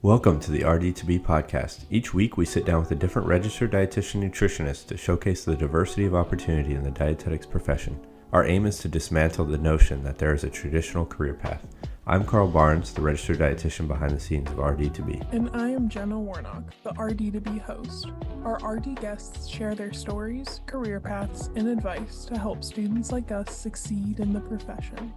Welcome to the RD2BE podcast. Each week we sit down with a different registered dietitian nutritionist to showcase the diversity of opportunity in the dietetics profession. Our aim is to dismantle the notion that there is a traditional career path. I'm Carl Barnes, the registered dietitian behind the scenes of RD2BE. And I am Jenna Warnock, the RD2BE host. Our RD guests share their stories, career paths, and advice to help students like us succeed in the profession.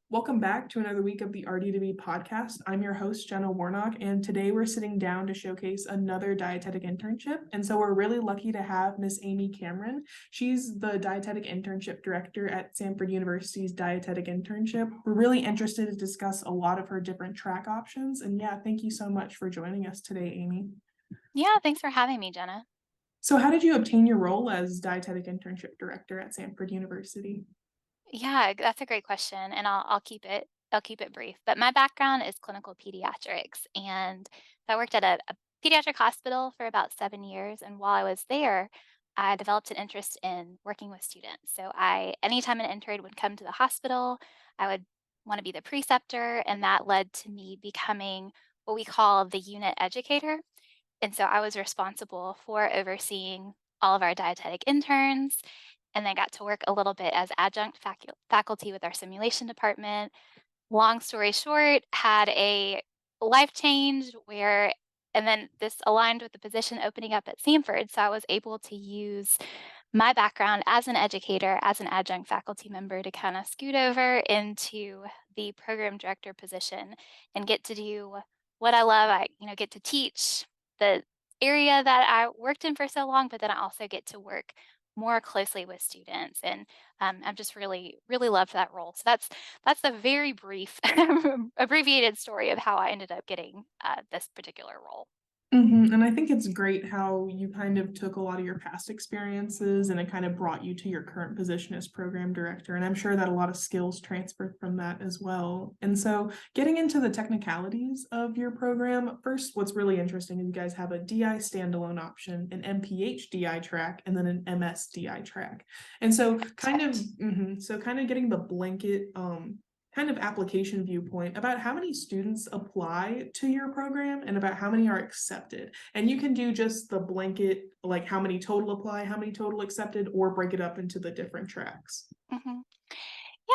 Welcome back to another week of the RD2BE podcast. I'm your host, Jenna Warnock, and today we're sitting down to showcase another dietetic internship. And so we're really lucky to have Miss Amy Cameron. She's the Dietetic Internship Director at Samford University's Dietetic Internship. We're really interested to discuss a lot of her different track options. And yeah, thank you so much for joining us today, Amy. Yeah, thanks for having me, Jenna. So how did you obtain your role as Dietetic Internship Director at Samford University? Yeah, that's a great question, and I'll keep it brief. But my background is clinical pediatrics, and I worked at a pediatric hospital for about 7 years. And while I was there, I developed an interest in working with students. So anytime an intern would come to the hospital, I would want to be the preceptor, and that led to me becoming what we call the unit educator. And so I was responsible for overseeing all of our dietetic interns, and then got to work a little bit as adjunct faculty with our simulation department. Long story short, had a life change and then this aligned with the position opening up at Samford. So I was able to use my background as an educator, as an adjunct faculty member to kind of scoot over into the program director position and get to do what I love. I get to teach the area that I worked in for so long, but then I also get to work more closely with students. And I've just really, really loved that role. So that's a very brief, abbreviated story of how I ended up getting this particular role. And I think it's great how you kind of took a lot of your past experiences and it kind of brought you to your current position as program director. And I'm sure that a lot of skills transferred from that as well. And so getting into the technicalities of your program, first, what's really interesting is you guys have a DI standalone option, an MPH DI track, and then an MS DI track. And so kind of getting the blanket kind of application viewpoint about how many students apply to your program and about how many are accepted. And you can do just the blanket, like how many total apply, how many total accepted, or break it up into the different tracks. hmm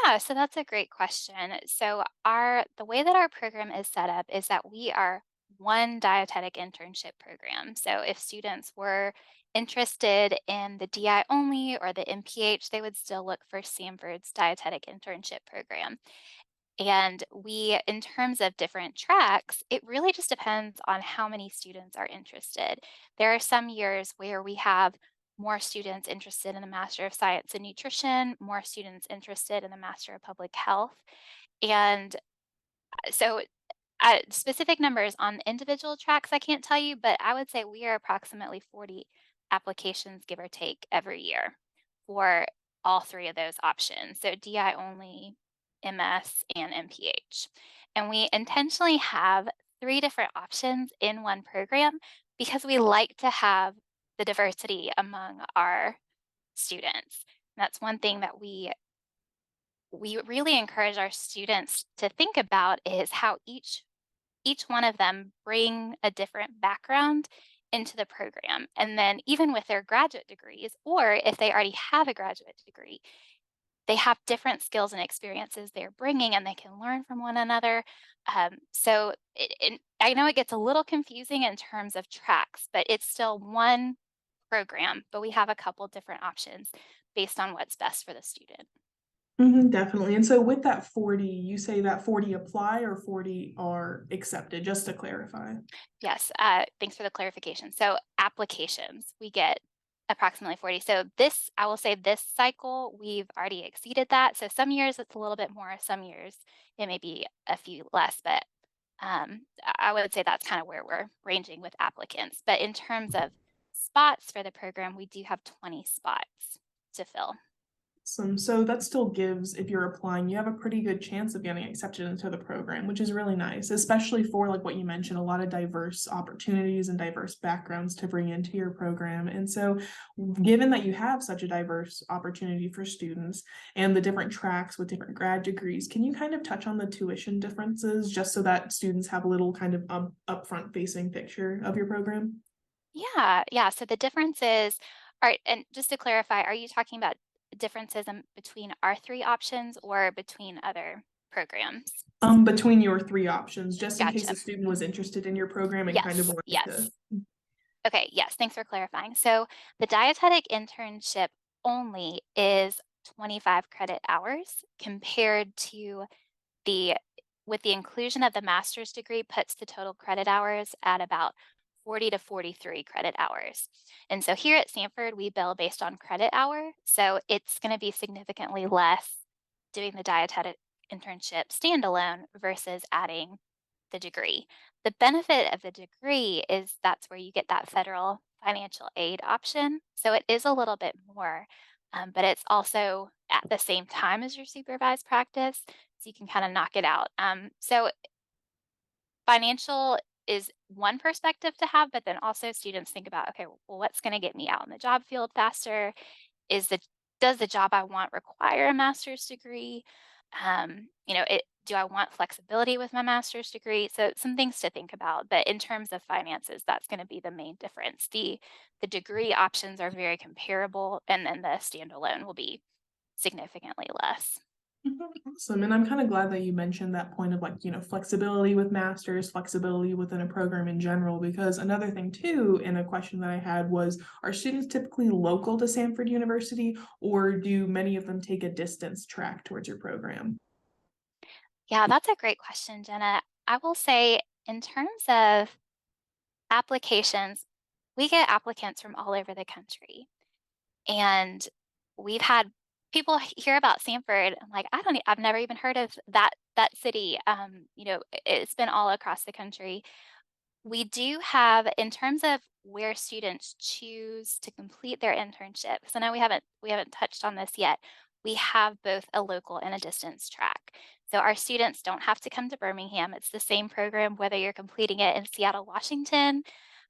Yeah, so that's a great question. So the way that our program is set up is that we are one dietetic internship program. So if students were interested in the DI only or the MPH, they would still look for Samford's dietetic internship program. And in terms of different tracks, it really just depends on how many students are interested. There are some years where we have more students interested in the Master of Science in Nutrition, more students interested in the Master of Public Health. And so, specific numbers on individual tracks, I can't tell you, but I would say we are approximately 40 applications, give or take, every year for all three of those options. So, DI only, MS, and MPH. And we intentionally have three different options in one program because we like to have the diversity among our students. And that's one thing that we really encourage our students to think about is how each one of them bring a different background into the program. And then even with their graduate degrees, or if they already have a graduate degree, they have different skills and experiences they're bringing and they can learn from one another. I know it gets a little confusing in terms of tracks, but it's still one program, but we have a couple different options based on what's best for the student. Definitely. And so with that 40, you say that 40 apply or 40 are accepted, just to clarify. Yes, thanks for the clarification. So applications, we get approximately 40. So I will say this cycle, we've already exceeded that. So some years it's a little bit more, some years it may be a few less, but I would say that's kind of where we're ranging with applicants. But in terms of spots for the program, we do have 20 spots to fill. So that still gives, if you're applying, you have a pretty good chance of getting accepted into the program, which is really nice, especially for like what you mentioned, a lot of diverse opportunities and diverse backgrounds to bring into your program. And so given that you have such a diverse opportunity for students and the different tracks with different grad degrees, can you kind of touch on the tuition differences just so that students have a little kind of upfront facing picture of your program? Yeah. So the difference is, all right, and just to clarify, are you talking about differences between our three options or between other programs? Between your three options, just in case Gotcha. a student was interested in your program and kind of Yes, wanted to. yes. Okay, yes, thanks for clarifying. So the dietetic internship only is 25 credit hours compared to the with the inclusion of the master's degree puts the total credit hours at about 40 to 43 credit hours. And so here at Samford, we bill based on credit hour. So it's going to be significantly less doing the dietetic internship standalone versus adding the degree. The benefit of the degree is that's where you get that federal financial aid option. So it is a little bit more, but it's also at the same time as your supervised practice. So you can kind of knock it out. So financial is one perspective to have, but then also students think about, okay, well, what's going to get me out in the job field faster? Is the Does the job I want require a master's degree? Do I want flexibility with my master's degree? So some things to think about. But in terms of finances, that's going to be the main difference. The degree options are very comparable, and then the standalone will be significantly less. Awesome. And I'm kind of glad that you mentioned that point of like, flexibility with masters, flexibility within a program in general, because another thing too, and a question that I had was, are students typically local to Samford University, or do many of them take a distance track towards your program? Yeah, that's a great question, Jenna. I will say, in terms of applications, we get applicants from all over the country. And we've had people hear about Sanford. I'm like, I've never even heard of that city. It's been all across the country. We do have, in terms of where students choose to complete their internship, so now we haven't touched on this yet. We have both a local and a distance track. So our students don't have to come to Birmingham. It's the same program whether you're completing it in Seattle, Washington,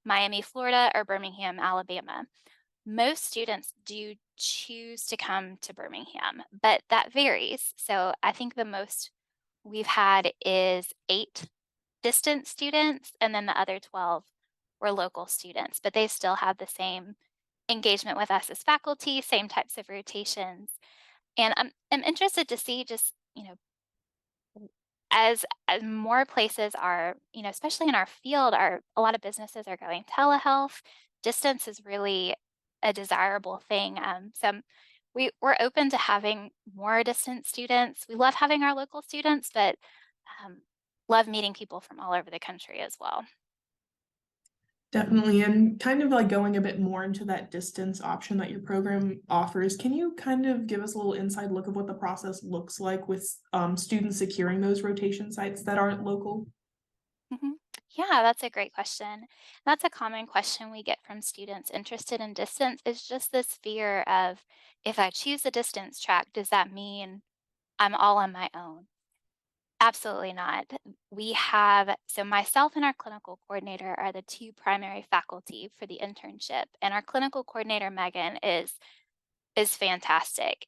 Miami, Florida, or Birmingham, Alabama. Most students do choose to come to Birmingham, but that varies. So I think the most we've had is 8 distance students, and then the other 12 were local students, but they still had the same engagement with us as faculty, same types of rotations. And I'm interested to see just, as more places are, especially in our field, are a lot of businesses are going telehealth. Distance is really a desirable thing. We're open to having more distance students. We love having our local students, but um, love meeting people from all over the country as well. Definitely. And kind of like going a bit more into that distance option that your program offers, can you kind of give us a little inside look of what the process looks like with students securing those rotation sites that aren't local? Mhm. Yeah, that's a great question. That's a common question we get from students interested in distance is just this fear of, if I choose the distance track, does that mean I'm all on my own? Absolutely not. So myself and our clinical coordinator are the two primary faculty for the internship. And our clinical coordinator, Megan, is fantastic.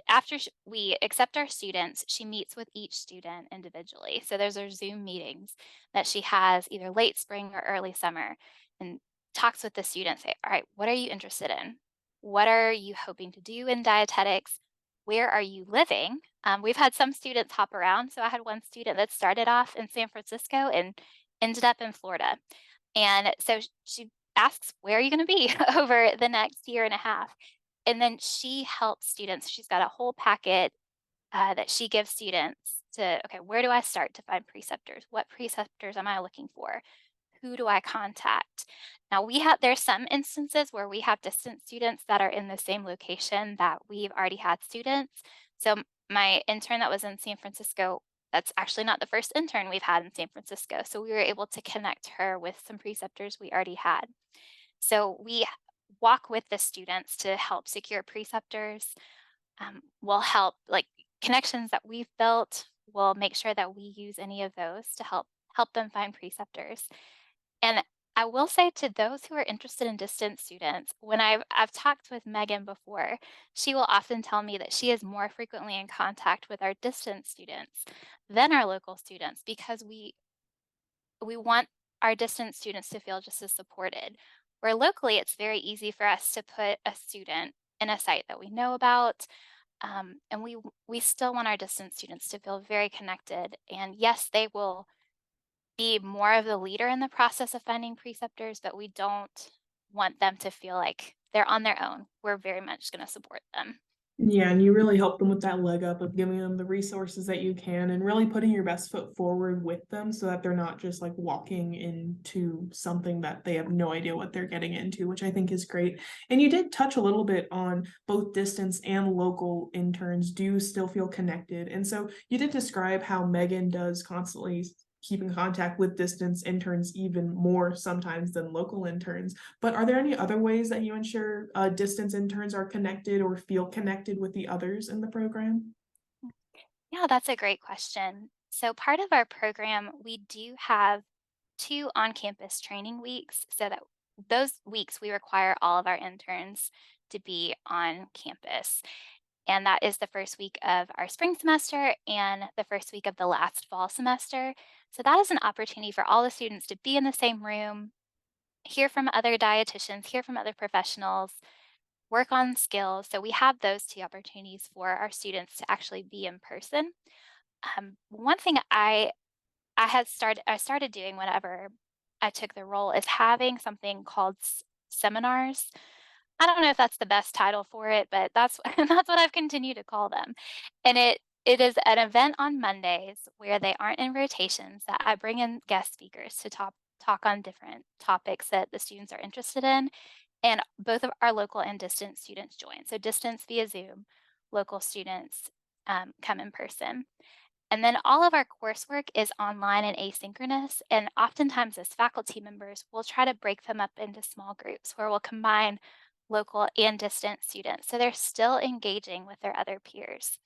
After we accept our students, she meets with each student individually. So there's our Zoom meetings that she has either late spring or early summer, and talks with the students. Say, all right, what are you interested in? What are you hoping to do in dietetics? Where are you living? We've had some students hop around. So I had one student that started off in San Francisco and ended up in Florida. And so she asks, where are you going to be over the next year and a half? And then she helps students. She's got a whole packet that she gives students to, okay, where do I start to find preceptors? What preceptors am I looking for? Who do I contact? Now there's some instances where we have distant students that are in the same location that we've already had students. So my intern that was in San Francisco, that's actually not the first intern we've had in San Francisco. So we were able to connect her with some preceptors we already had. So walk with the students to help secure preceptors. We'll help like connections that we've built. We'll make sure that we use any of those to help them find preceptors. And I will say to those who are interested in distance students, when I've talked with Megan before, she will often tell me that she is more frequently in contact with our distance students than our local students because we want our distance students to feel just as supported. Where locally, it's very easy for us to put a student in a site that we know about, and we still want our distance students to feel very connected. And yes, they will be more of the leader in the process of finding preceptors, but we don't want them to feel like they're on their own. We're very much going to support them. Yeah, and you really help them with that leg up of giving them the resources that you can and really putting your best foot forward with them so that they're not just like walking into something that they have no idea what they're getting into, which I think is great. And you did touch a little bit on both distance and local interns do still feel connected. And so you did describe how Megan does constantly keep in contact with distance interns even more sometimes than local interns. But are there any other ways that you ensure distance interns are connected or feel connected with the others in the program? Yeah, that's a great question. So, part of our program, we do have 2 on-campus training weeks, so that those weeks we require all of our interns to be on campus. And that is the first week of our spring semester and the first week of the last fall semester. So, that is an opportunity for all the students to be in the same room, hear from other dietitians, hear from other professionals, work on skills. So, we have those 2 opportunities for our students to actually be in person. One thing I started doing whenever I took the role is having something called seminars. I don't know if that's the best title for it, but that's that's what I've continued to call them. And it is an event on Mondays where they aren't in rotations that I bring in guest speakers to talk on different topics that the students are interested in, and both of our local and distance students join. So distance via Zoom, local students come in person. And then all of our coursework is online and asynchronous. And oftentimes, as faculty members, we'll try to break them up into small groups where we'll combine local and distant students. So they're still engaging with their other peers.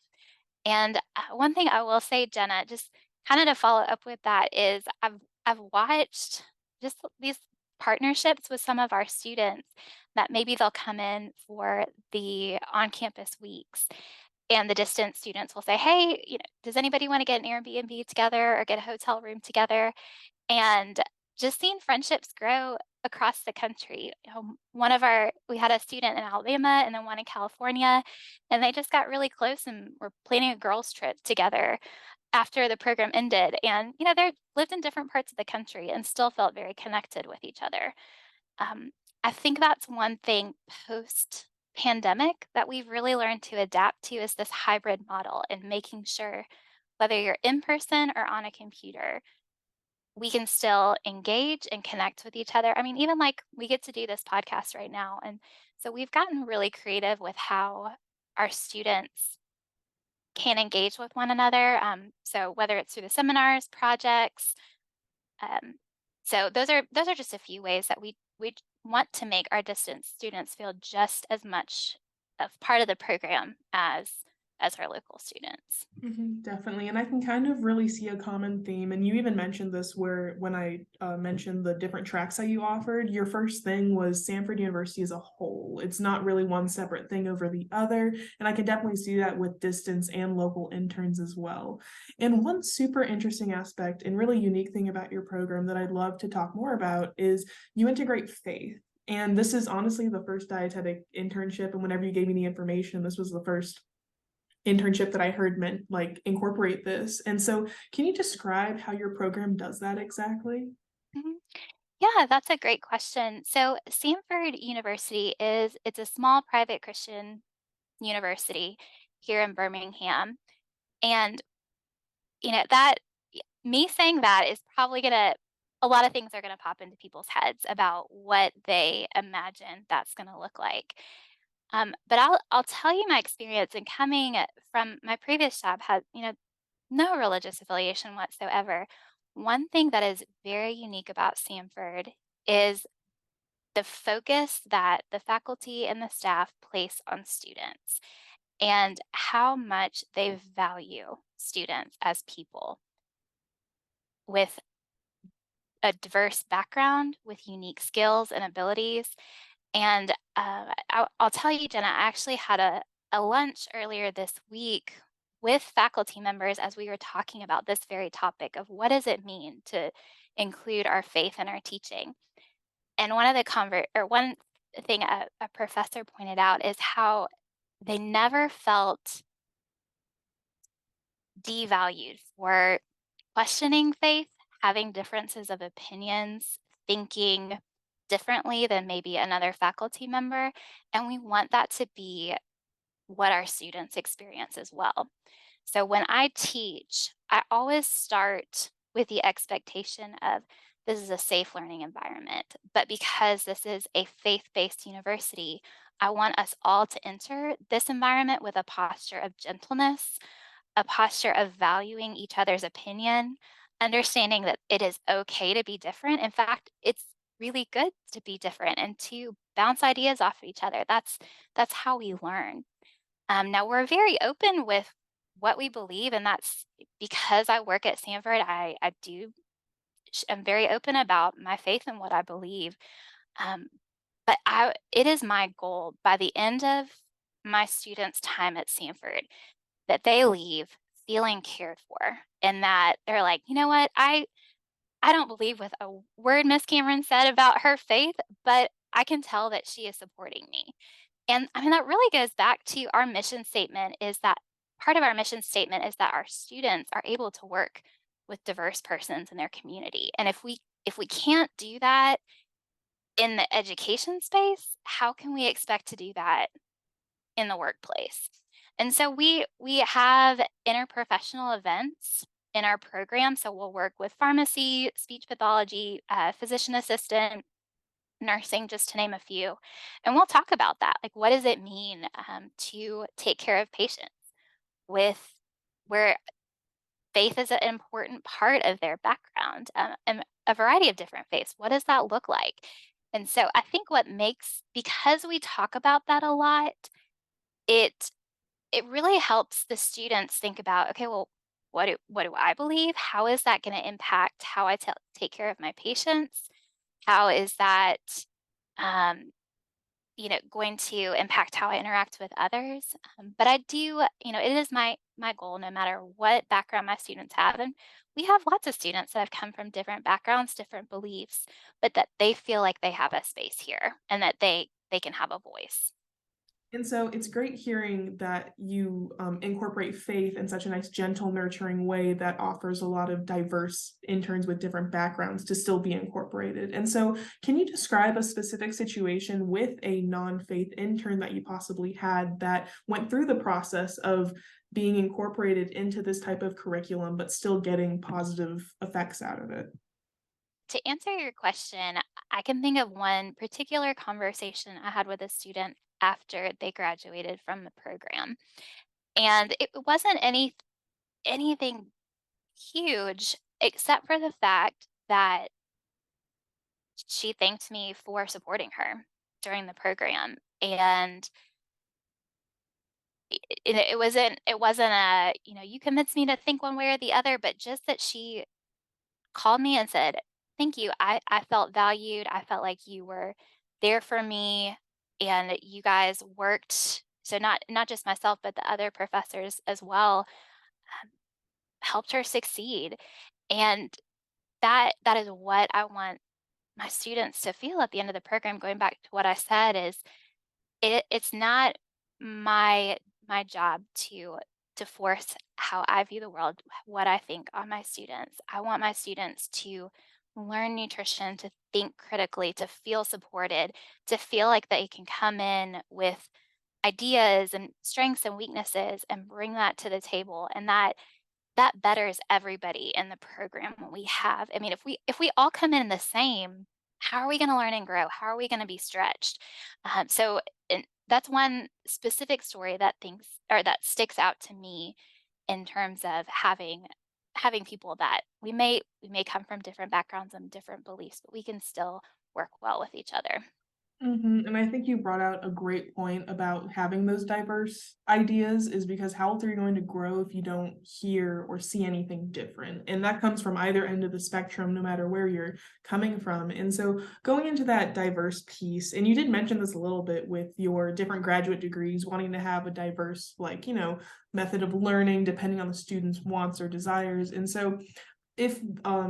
And one thing I will say, Jenna, just kind of to follow up with that is I've watched just these partnerships with some of our students that maybe they'll come in for the on-campus weeks and the distant students will say, "Hey, does anybody want to get an Airbnb together or get a hotel room together?" And just seeing friendships grow across the country. We had a student in Alabama and then one in California, and they just got really close and were planning a girls' trip together after the program ended. And, they lived in different parts of the country and still felt very connected with each other. Um, I think that's one thing post pandemic that we've really learned to adapt to is this hybrid model and making sure whether you're in person or on a computer, we can still engage and connect with each other. I mean, even like we get to do this podcast right now. And so we've gotten really creative with how our students can engage with one another. So whether it's through the seminars, projects, um, so those are just a few ways that we want to make our distance students feel just as much of part of the program as our local students. Definitely. And I can kind of really see a common theme. And you even mentioned this where when I mentioned the different tracks that you offered, your first thing was Samford University as a whole. It's not really one separate thing over the other. And I can definitely see that with distance and local interns as well. And one super interesting aspect and really unique thing about your program that I'd love to talk more about is you integrate faith. And this is honestly the first dietetic internship. And whenever you gave me the information, this was the first internship that I heard meant like incorporate this. And so can you describe how your program does that exactly? Mhm. Yeah, that's a great question. So Samford University it's a small private Christian university here in Birmingham. And that me saying that is probably gonna a lot of things are gonna pop into people's heads about what they imagine that's gonna look like. But I'll tell you my experience in coming from my previous job had, no religious affiliation whatsoever. One thing that is very unique about Samford is the focus that the faculty and the staff place on students and how much they value students as people with a diverse background, with unique skills and abilities. And I'll tell you, Jenna, I actually had a lunch earlier this week with faculty members as we were talking about this very topic of what does it mean to include our faith in our teaching. And one thing a professor pointed out is how they never felt devalued for questioning faith, having differences of opinions, thinking differently than maybe another faculty member. And we want that to be what our students experience as well. So when I teach, I always start with the expectation of this is a safe learning environment. But because this is a faith based university, I want us all to enter this environment with a posture of gentleness, a posture of valuing each other's opinion, understanding that it is okay to be different. In fact, it's really good to be different and to bounce ideas off of each other. That's how we learn. Now we're very open with what we believe, and that's because I work at Samford. I'm very open about my faith and what I believe. Um, but it is my goal by the end of my students' time at Samford that they leave feeling cared for and that they're like, you know what, I don't believe with a word Miss Cameron said about her faith, but I can tell that she is supporting me. And I mean, that really goes back to our mission statement is that part of our mission statement is that our students are able to work with diverse persons in their community. And if we can't do that in the education space, how can we expect to do that in the workplace? And so we have interprofessional events in our program. So we'll work with pharmacy, speech pathology, physician assistant, nursing, just to name a few. And we'll talk about that. Like, what does it mean to take care of patients with where faith is an important part of their background and a variety of different faiths? What does that look like? And so I think because we talk about that a lot, it it really helps the students think about, okay, well, what do I believe? How is that going to impact how I take care of my patients? How is that um, going to impact how I interact with others? But I do, it is my goal, no matter what background my students have, and we have lots of students that have come from different backgrounds, different beliefs, but that they feel like they have a space here and that they can have a voice. And so it's great hearing that you incorporate faith in such a nice, gentle, nurturing way that offers a lot of diverse interns with different backgrounds to still be incorporated. And so, can you describe a specific situation with a non-faith intern that you possibly had that went through the process of being incorporated into this type of curriculum, but still getting positive effects out of it? To answer your question, I can think of one particular conversation I had with a student after they graduated from the program. And it wasn't anything huge except for the fact that she thanked me for supporting her during the program. And it wasn't a, you convinced me to think one way or the other, but just that she called me and said, "Thank you. I felt valued. I felt like you were there for me and you guys worked." So not just myself, but the other professors as well helped her succeed. And that is what I want my students to feel at the end of the program. Going back to what I said is it's not my job to force how I view the world, what I think on my students. I want my students to learn nutrition, to think critically, to feel supported, to feel like they can come in with ideas and strengths and weaknesses and bring that to the table, and that betters everybody in the program when we have. I mean, if we all come in the same, how are we going to learn and grow? How are we going to be stretched? So and that's one specific story that sticks out to me in terms of having people that we may come from different backgrounds and different beliefs, but we can still work well with each other. And I think you brought out a great point about having those diverse ideas, is because how else are you going to grow if you don't hear or see anything different? And that comes from either end of the spectrum, no matter where you're coming from. And so going into that diverse piece, and you did mention this a little bit with your different graduate degrees, wanting to have a diverse, like, method of learning depending on the student's wants or desires. And so if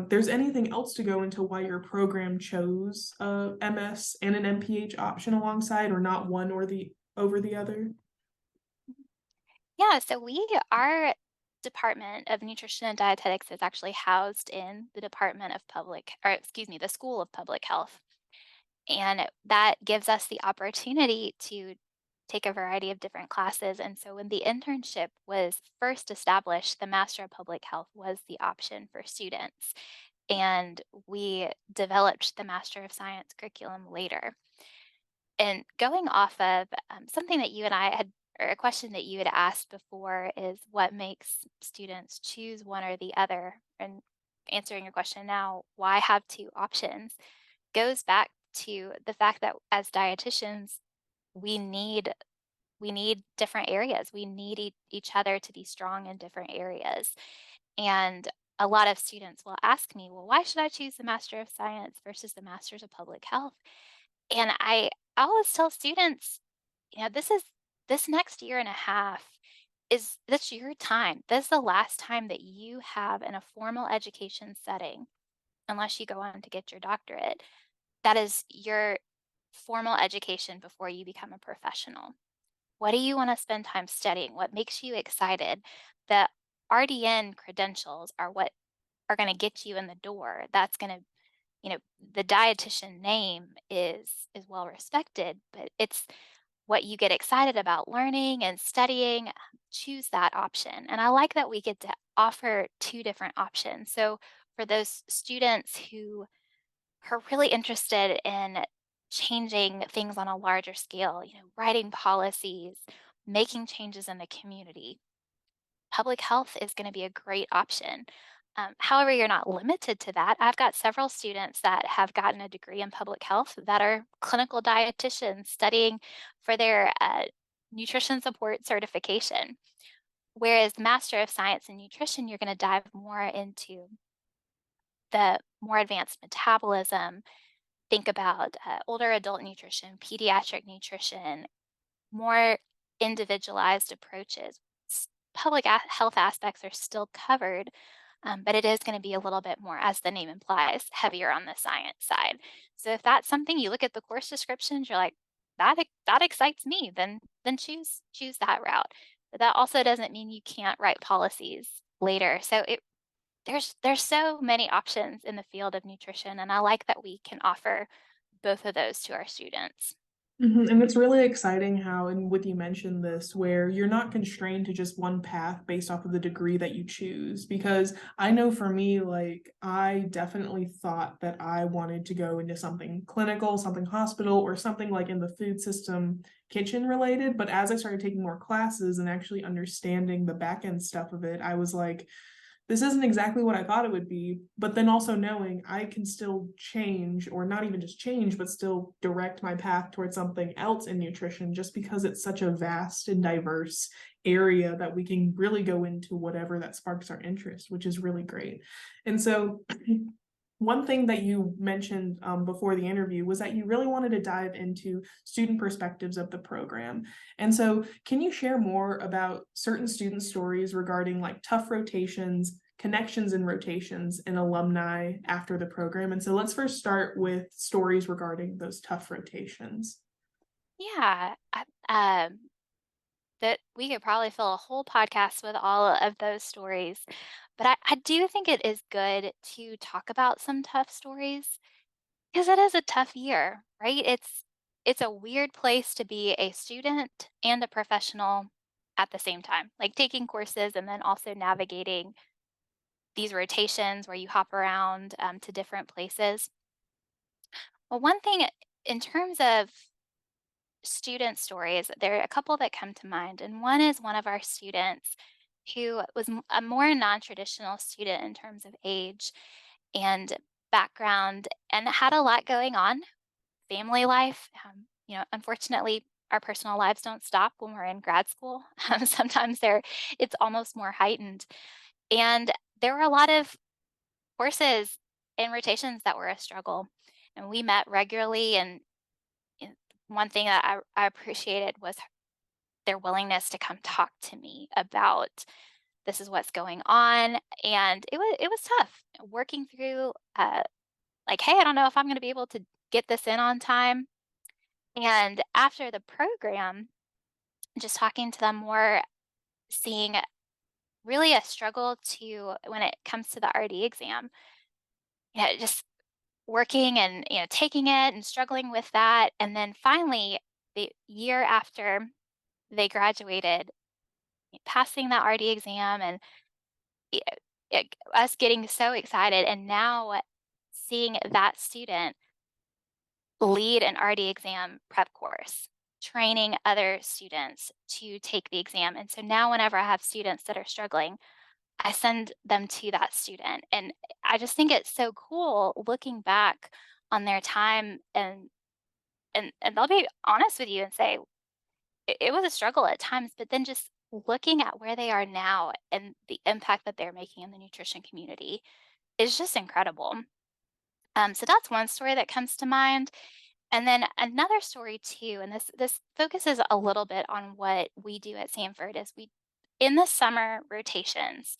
there's anything else to go into why your program chose a MS and an MPH option alongside, or not one or the over the other. Yeah, so our Department of Nutrition and Dietetics is actually housed in the Department of Public, or excuse me, the School of Public Health. And that gives us the opportunity to take a variety of different classes. And so when the internship was first established, the Master of Public Health was the option for students. And we developed the Master of Science curriculum later. And going off of something that you and I had, or a question that you had asked before, is what makes students choose one or the other? And answering your question now, why have two options, goes back to the fact that as dietitians, we need we need different areas. We need each other to be strong in different areas. And a lot of students will ask me, well, why should I choose the Master of Science versus the Masters of Public Health? And I always tell students, this next year and a half is that's your time. This is the last time that you have in a formal education setting, unless you go on to get your doctorate. That is your formal education before you become a professional. What do you want to spend time studying? What makes you excited? The RDN credentials are what are going to get you in the door. That's going to, the dietitian name is well respected, but it's what you get excited about learning and studying. Choose that option. And I like that we get to offer two different options. So for those students who are really interested in changing things on a larger scale, writing policies, making changes in the community, public health is going to be a great option. However, you're not limited to that. I've got several students that have gotten a degree in public health that are clinical dietitians studying for their nutrition support certification. Whereas Master of Science in Nutrition, you're going to dive more into the more advanced metabolism. Think about older adult nutrition, pediatric nutrition, more individualized approaches. Public health aspects are still covered, but it is going to be a little bit more, as the name implies, heavier on the science side. So if that's something you look at the course descriptions, you're like, that excites me, then choose that route. But that also doesn't mean you can't write policies later. So there's so many options in the field of nutrition, and I like that we can offer both of those to our students. And it's really exciting how, and with you mentioned this, where you're not constrained to just one path based off of the degree that you choose. Because I know for me, like, I definitely thought that I wanted to go into something clinical, something hospital, or something like in the food system kitchen related. But as I started taking more classes and actually understanding the back end stuff of it, I was like, this isn't exactly what I thought it would be, but then also knowing I can still change, or not even just change, but still direct my path towards something else in nutrition, just because it's such a vast and diverse area that we can really go into whatever that sparks our interest, which is really great. And so one thing that you mentioned before the interview was that you really wanted to dive into student perspectives of the program. And so can you share more about certain student stories regarding like tough rotations, connections and rotations, and alumni after the program? And so let's first start with stories regarding those tough rotations. Yeah, that we could probably fill a whole podcast with all of those stories. But I do think it is good to talk about some tough stories, because it is a tough year, right? It's a weird place to be a student and a professional at the same time, like taking courses and then also navigating these rotations where you hop around to different places. Well, one thing in terms of student stories, there are a couple that come to mind. And one is one of our students who was a more non traditional student in terms of age and background, and had a lot going on. family life. Unfortunately, our personal lives don't stop when we're in grad school. Sometimes it's almost more heightened. And there were a lot of courses and rotations that were a struggle. And we met regularly. And one thing that I appreciated was their willingness to come talk to me about this is what's going on. And it was tough working through like, hey, I don't know if I'm going to be able to get this in on time. And after the program, just talking to them more, seeing really a struggle to when it comes to the RD exam, just working and taking it and struggling with that. And then finally, the year after they graduated, passing that RD exam and us getting so excited, and now seeing that student lead an RD exam prep course, training other students to take the exam. And so now, whenever I have students that are struggling, I send them to that student. And I just think it's so cool looking back on their time, and they'll be honest with you and say it was a struggle at times, but then just looking at where they are now and the impact that they're making in the nutrition community is just incredible. So that's one story that comes to mind. And then another story too, and this focuses a little bit on what we do at Samford is we in the summer rotations,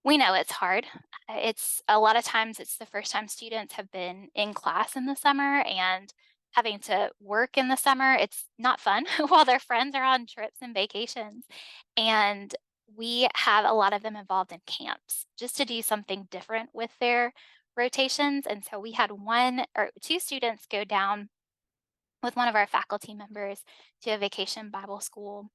we know it's hard. It's a lot of times it's the first time students have been in class in the summer and having to work in the summer. It's not fun while their friends are on trips and vacations. And we have a lot of them involved in camps just to do something different with their rotations. And so we had one or two students go down with one of our faculty members to a vacation Bible school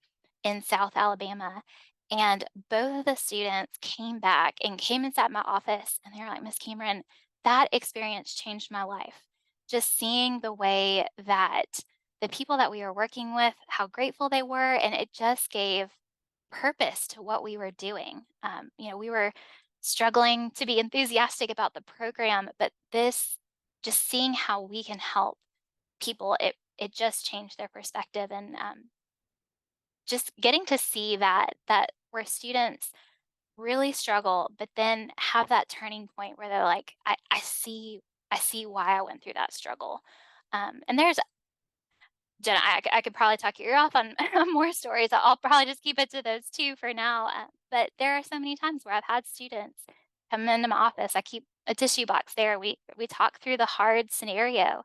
in South Alabama. And both of the students came back and came and sat in my office, and they were like, Miss Cameron, that experience changed my life. Just seeing the way that the people that we were working with, how grateful they were, and it just gave purpose to what we were doing. We were struggling to be enthusiastic about the program, but this just seeing how we can help people, it just changed their perspective. And just getting to see that where students really struggle, but then have that turning point where they're like, I see why I went through that struggle. And there's Jenna, I could probably talk your ear off on on more stories. I'll probably just keep it to those two for now. But there are so many times where I've had students come into my office. I keep a tissue box there. We talk through the hard scenario,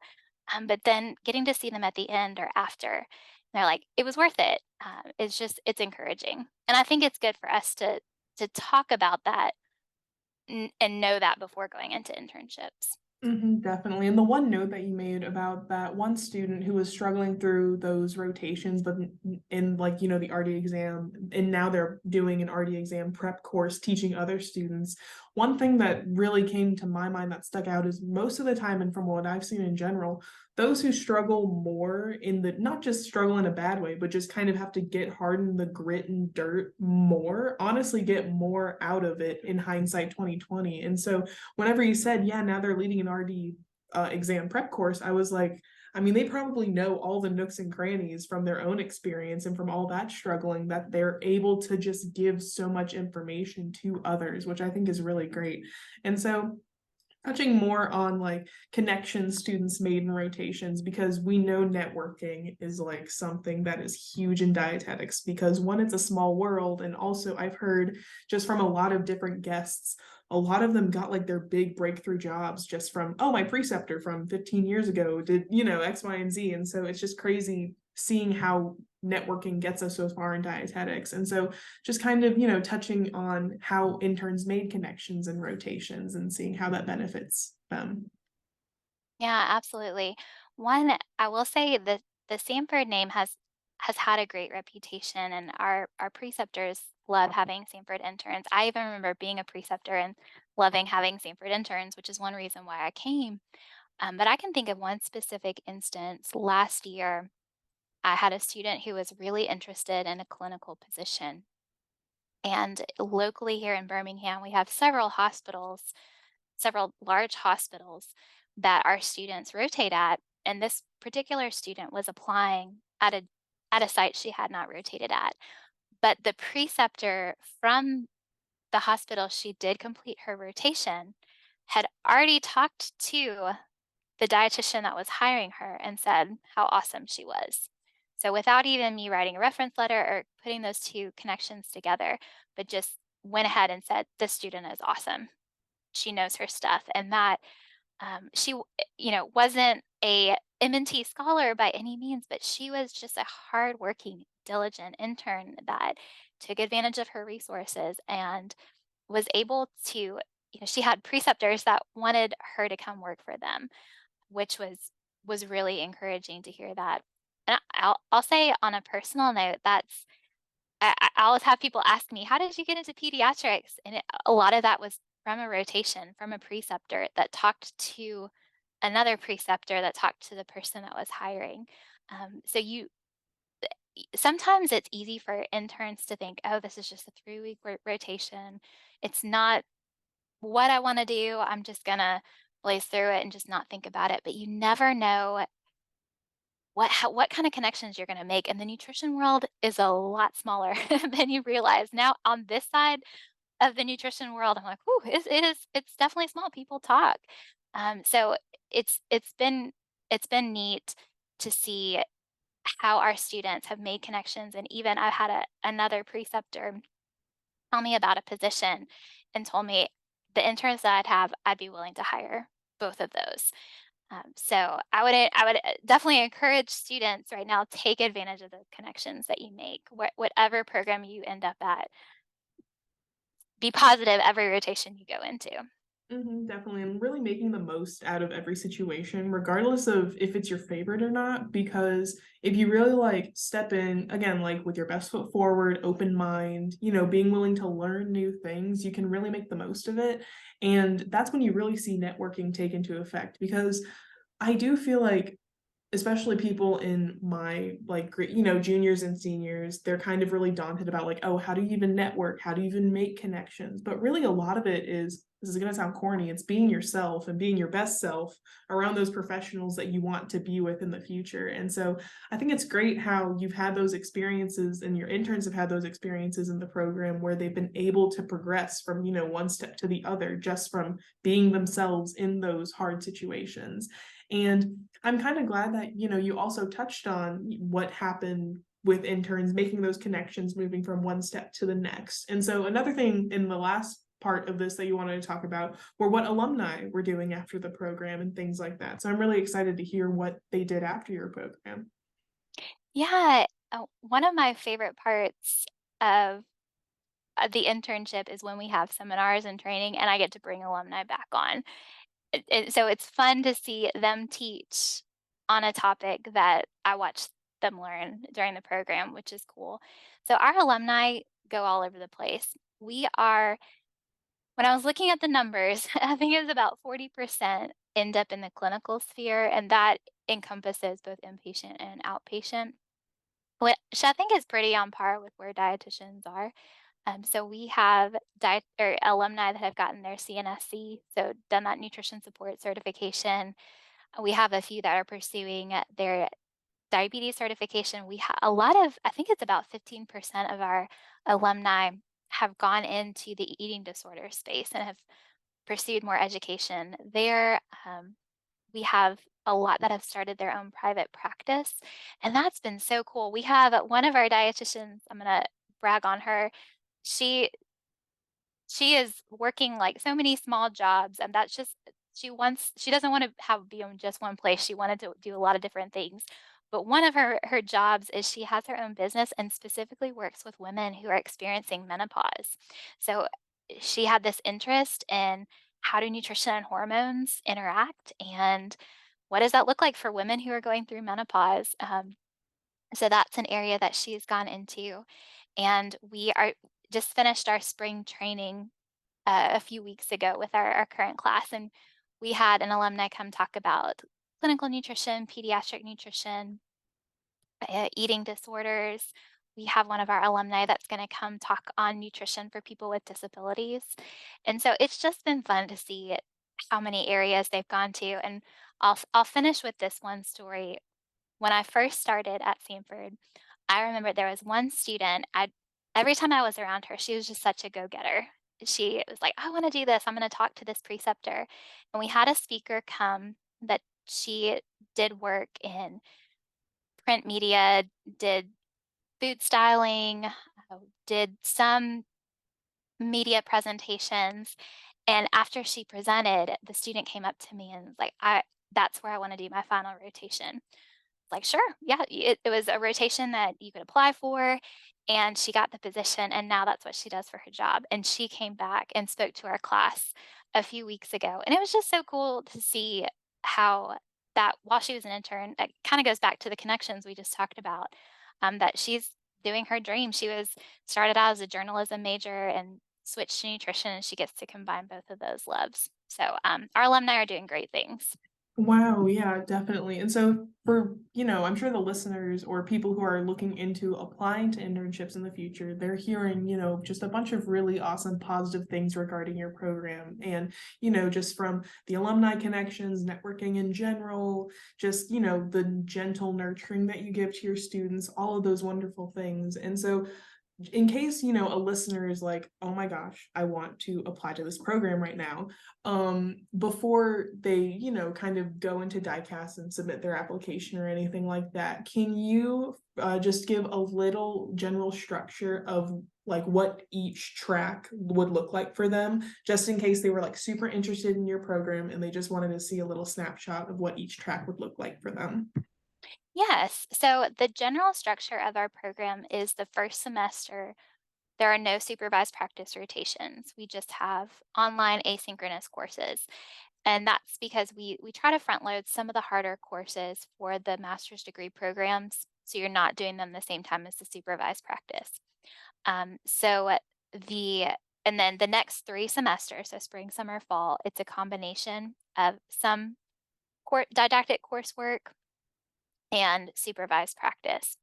but then getting to see them at the end or after, they're like, it was worth it. It's encouraging, and I think it's good for us to talk about that and know that before going into internships. Definitely. And the one note that you made about that one student who was struggling through those rotations, but in like, the RD exam, and now they're doing an RD exam prep course teaching other students. One thing that really came to my mind that stuck out is most of the time, and from what I've seen in general, those who struggle more in the, not just struggle in a bad way, but just kind of have to get hard in the grit and dirt more, honestly get more out of it in hindsight 2020. And so whenever you said, yeah, now they're leading an RD exam prep course, I was like, I mean, they probably know all the nooks and crannies from their own experience and from all that struggling, that they're able to just give so much information to others, which I think is really great. And so touching more on like connections students made in rotations, because we know networking is like something that is huge in dietetics, because one, it's a small world, and also I've heard just from a lot of different guests, a lot of them got like their big breakthrough jobs just from, oh, my preceptor from 15 years ago did X, Y, and Z. And so it's just crazy seeing how networking gets us so far in dietetics. And so just kind of, touching on how interns made connections and rotations and seeing how that benefits them. Yeah, absolutely. One, I will say that the Samford name has had a great reputation, and our preceptors love having Samford interns. I even remember being a preceptor and loving having Samford interns, which is one reason why I came. But I can think of one specific instance. Last year, I had a student who was really interested in a clinical position. And locally here in Birmingham, we have several large hospitals that our students rotate at. And this particular student was applying at a site she had not rotated at. But the preceptor from the hospital she did complete her rotation had already talked to the dietitian that was hiring her and said how awesome she was. So without even me writing a reference letter or putting those two connections together, but just went ahead and said, this student is awesome. She knows her stuff. And that wasn't a M&T scholar by any means, but she was just a hardworking, diligent intern that took advantage of her resources and was able to, she had preceptors that wanted her to come work for them, which was really encouraging to hear that. And I'll say on a personal note, I always have people ask me, "How did you get into pediatrics?" And a lot of that was from a rotation, from a preceptor that talked to another preceptor that talked to the person that was hiring. So sometimes it's easy for interns to think, "Oh, this is just a 3-week rotation. It's not what I want to do. I'm just gonna blaze through it and just not think about it." But you never know what kind of connections you're going to make, and the nutrition world is a lot smaller than you realize. Now on this side of the nutrition world, I'm like, "Ooh, it's definitely small. People talk." So it's been neat to see how our students have made connections. And even I've had another preceptor tell me about a position and told me the interns that I'd be willing to hire both of those. So I would definitely encourage students right now, take advantage of the connections that you make. Whatever program you end up at, be positive every rotation you go into. Definitely, and really making the most out of every situation, regardless of if it's your favorite or not, because if you really like step in, again, like with your best foot forward, open mind, being willing to learn new things, you can really make the most of it. And that's when you really see networking take into effect, because I do feel like especially people in my like juniors and seniors, they're kind of really daunted about like, oh, how do you even network, how do you even make connections? But really a lot of it is, this is going to sound corny, it's being yourself and being your best self around those professionals that you want to be with in the future. And so I think it's great how you've had those experiences and your interns have had those experiences in the program where they've been able to progress from one step to the other just from being themselves in those hard situations. And I'm kind of glad that, you also touched on what happened with interns, making those connections, moving from one step to the next. And so another thing in the last part of this that you wanted to talk about were what alumni were doing after the program and things like that. So I'm really excited to hear what they did after your program. Yeah, one of my favorite parts of the internship is when we have seminars and training, and I get to bring alumni back on. So it's fun to see them teach on a topic that I watched them learn during the program, which is cool. So our alumni go all over the place. When I was looking at the numbers, I think it was about 40% end up in the clinical sphere, and that encompasses both inpatient and outpatient, which I think is pretty on par with where dietitians are. So we have diet or alumni that have gotten their CNSC, so done that nutrition support certification. We have a few that are pursuing their diabetes certification. We have a lot of, I think it's about 15% of our alumni have gone into the eating disorder space and have pursued more education there. We have a lot that have started their own private practice, and that's been so cool. We have one of our dietitians, I'm going to brag on her. She she is working like so many small jobs, and that's just she doesn't want to be in just one place. She wanted to do a lot of different things. But one of her jobs is she has her own business and specifically works with women who are experiencing menopause. So she had this interest in how do nutrition and hormones interact, and what does that look like for women who are going through menopause. So that's an area that she's gone into, and we are just finished our spring training a few weeks ago with our current class, and we had an alumni come talk about clinical nutrition, pediatric nutrition, eating disorders. We have one of our alumni that's going to come talk on nutrition for people with disabilities. And so it's just been fun to see how many areas they've gone to. And I'll finish with this one story. When I first started at Samford, I remember there was one student, every time I was around her, she was just such a go-getter. She was like, "I wanna do this, I'm gonna talk to this preceptor." And we had a speaker come that she did work in print media, did food styling, did some media presentations, and after she presented, the student came up to me and was like, "I That's where I wanna do my final rotation." Like, "Sure, yeah." It was a rotation that you could apply for, and she got the position, and now that's what she does for her job, and she came back and spoke to our class a few weeks ago, and it was just so cool to see how that while she was an intern, it kinda goes back to the connections we just talked about, that she's doing her dream. She was started out as a journalism major and switched to nutrition, and she gets to combine both of those loves. So, our alumni are doing great things. Wow, yeah, definitely. And so for, I'm sure the listeners or people who are looking into applying to internships in the future, they're hearing, just a bunch of really awesome positive things regarding your program. And, just from the alumni connections, networking in general, just, the gentle nurturing that you give to your students, all of those wonderful things. And so in case a listener is like, oh my gosh, I want to apply to this program right now, before they kind of go into diecast and submit their application or anything like that, can you just give a little general structure of like what each track would look like for them, just in case they were like super interested in your program and they just wanted to see a little snapshot of what each track would look like for them? Yes. So the general structure of our program is the first semester, there are no supervised practice rotations. We just have online asynchronous courses. And that's because we try to front load some of the harder courses for the master's degree programs. So you're not doing them the same time as the supervised practice. So the and then the next 3 semesters, so spring, summer, fall, it's a combination of some didactic coursework and supervised practice.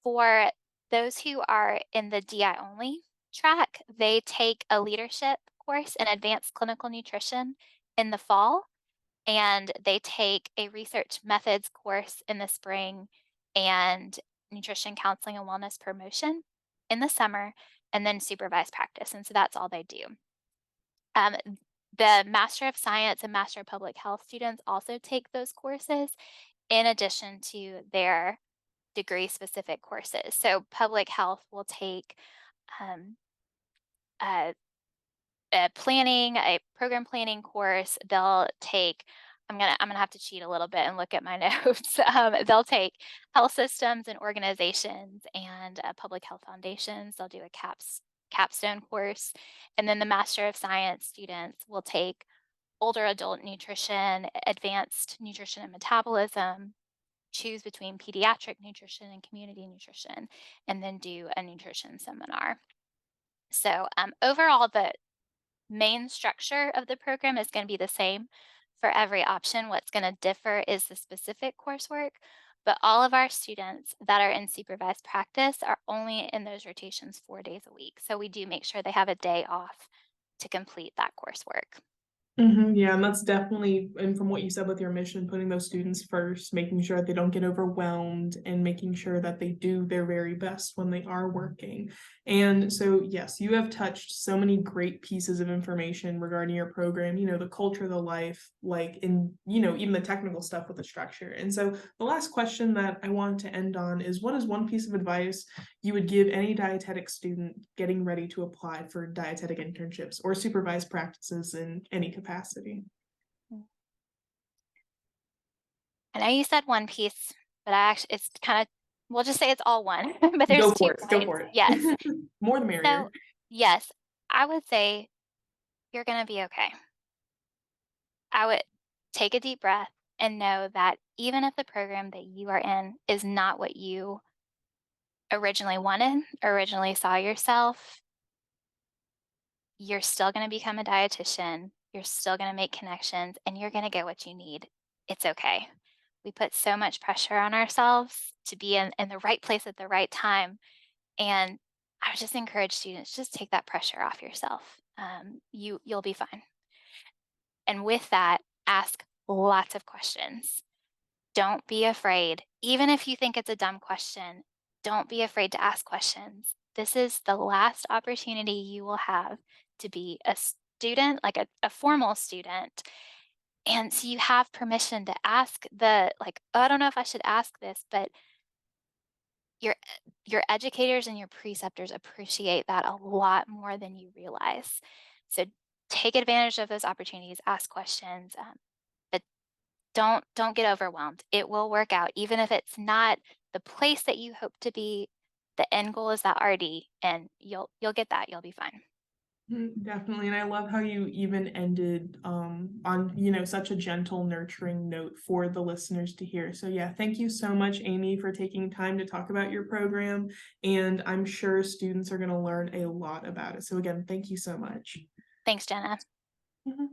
For those who are in the DI only track, they take a leadership course in advanced clinical nutrition in the fall, and they take a research methods course in the spring and nutrition counseling and wellness promotion in the summer, and then supervised practice. And so that's all they do. Um, the Master of Science and Master of Public Health students also take those courses in addition to their degree specific courses. So public health will take um, a, a program planning course. They'll take I'm gonna have to cheat a little bit and look at my notes. They'll take health systems and organizations and public health foundations. They'll do a capstone course, and then the Master of Science students will take older adult nutrition, advanced nutrition and metabolism, choose between pediatric nutrition and community nutrition, and then do a nutrition seminar. So, overall, the main structure of the program is going to be the same for every option. What's going to differ is the specific coursework, but all of our students that are in supervised practice are only in those rotations 4 days a week. So, we do make sure they have a day off to complete that coursework. Yeah, and that's definitely, and from what you said with your mission, putting those students first, making sure that they don't get overwhelmed, and making sure that they do their very best when they are working. And so, yes, you have touched so many great pieces of information regarding your program, the culture, the life, like in, even the technical stuff with the structure. And so, the last question that I want to end on is, what is one piece of advice you would give any dietetic student getting ready to apply for dietetic internships or supervised practices in any capacity? Mm. I know you said one piece, but I actually, it's kind of, we'll just say it's all one, but there's Go two for it. Go points. for Yes. it. More the merrier. So, yes, I would say you're going to be okay. I would take a deep breath and know that even if the program that you are in is not what you originally wanted, originally saw yourself, you're still going to become a dietitian. You're still going to make connections and you're going to get what you need. It's okay. We put so much pressure on ourselves to be in the right place at the right time. And I would just encourage students, just take that pressure off yourself. You'll be fine. And with that, ask lots of questions. Don't be afraid. Even if you think it's a dumb question, don't be afraid to ask questions. This is the last opportunity you will have to be a student, like a formal student. And so you have permission to ask like, "Oh, I don't know if I should ask this," but your your educators and your preceptors appreciate that a lot more than you realize. So take advantage of those opportunities, ask questions, but don't get overwhelmed. It will work out, even if it's not the place that you hope to be. The end goal is that RD, and you'll get that. You'll be fine. Definitely, and I love how you even ended on, you know, such a gentle, nurturing note for the listeners to hear. So yeah, thank you so much, Amy, for taking time to talk about your program, and I'm sure students are going to learn a lot about it. So again, thank you so much. Thanks, Jenna. Mhm.